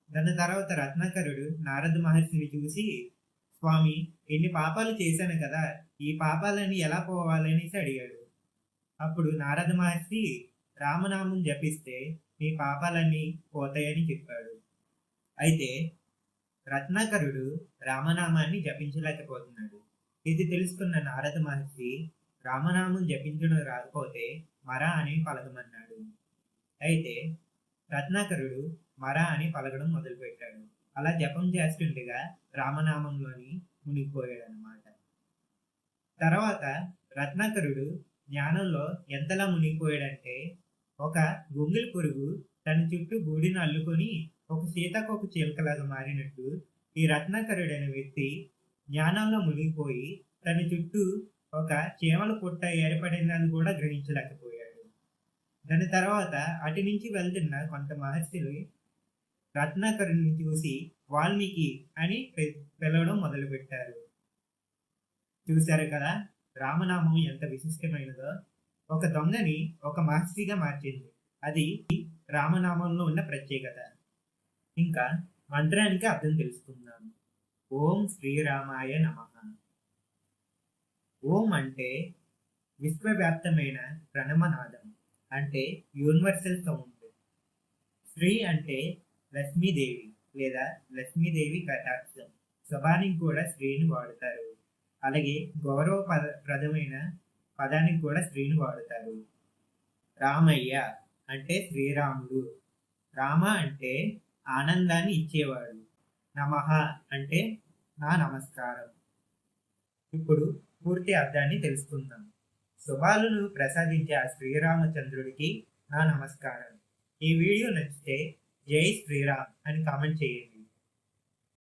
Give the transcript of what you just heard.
దాని తర్వాత రత్నాకరుడు నారద మహర్షిని చూసి, స్వామి, ఎన్ని పాపాలు చేశాను కదా, ఈ పాపాలని ఎలా పోవాలనేసి అడిగాడు. అప్పుడు నారద మహర్షి, రామనామం జపిస్తే నీ పాపాలన్నీ పోతాయని చెప్పాడు. అయితే రత్నాకరుడు రామనామాన్ని జపించలేకపోతున్నాడు. ఇది తెలుసుకున్న నారద మహర్షి, రామనామం జపించడం రాకపోతే మరా అని పలకమన్నాడు. అయితే రత్నాకరుడు మరా అని పలకడం మొదలుపెట్టాడు. అలా జపం చేస్తుండగా రామనామంలోని మునిగిపోయాడనమాట. తర్వాత రత్నాకరుడు జ్ఞానంలో ఎంతలా మునిగిపోయాడంటే, ఒక గొంగిలి పురుగు తన చుట్టూ గూడిని అల్లుకొని ఒక సీతాకోక చిలుకలాగా మారినట్టు ఈ రత్నాకరుడు అనే వ్యక్తి జ్ఞానంలో మునిగిపోయి తన చుట్టూ ఒక చీమల పుట్ట ఏర్పడిందని కూడా గ్రహించలేకపోయాడు. దాని తర్వాత అటు నుంచి వెళ్తున్న కొంత మహర్షులు రత్నాకరుని చూసి వాల్మీకి అని పిలవడం మొదలుపెట్టారు. చూశారు కదా, రామనామం ఎంత విశిష్టమైనదో. ఒక దొంగని ఒక మహర్షిగా మార్చింది. అది రామనామంలో ఉన్న ప్రత్యేకత. ఇంకా మంత్రానికి అర్థం తెలుసుకుందాం. ఓం శ్రీరామాయ నమః. ఓం అంటే విశ్వవ్యాప్తమైన ప్రణమనాదం, అంటే యూనివర్సల్ సౌండ్. శ్రీ అంటే లక్ష్మీదేవి లేదా లక్ష్మీదేవి కటాక్షం. శుభానికి కూడా శ్రీని వాడుతారు. అలాగే గౌరవప్రదమైన పదానికి కూడా శ్రీని వాడుతారు. రామయ్య అంటే శ్రీరాముడు. రామ అంటే ఆనందాన్ని ఇచ్చేవాడు. నమః అంటే నా నమస్కారం. ఇప్పుడు పూర్తి అర్థాన్ని తెలుసుకుందాం. శుభాలను ప్రసాదించే ఆ శ్రీరామచంద్రుడికి నా నమస్కారం. ఈ వీడియో నచ్చితే జై శ్రీరామ్ అని కామెంట్ చేయండి.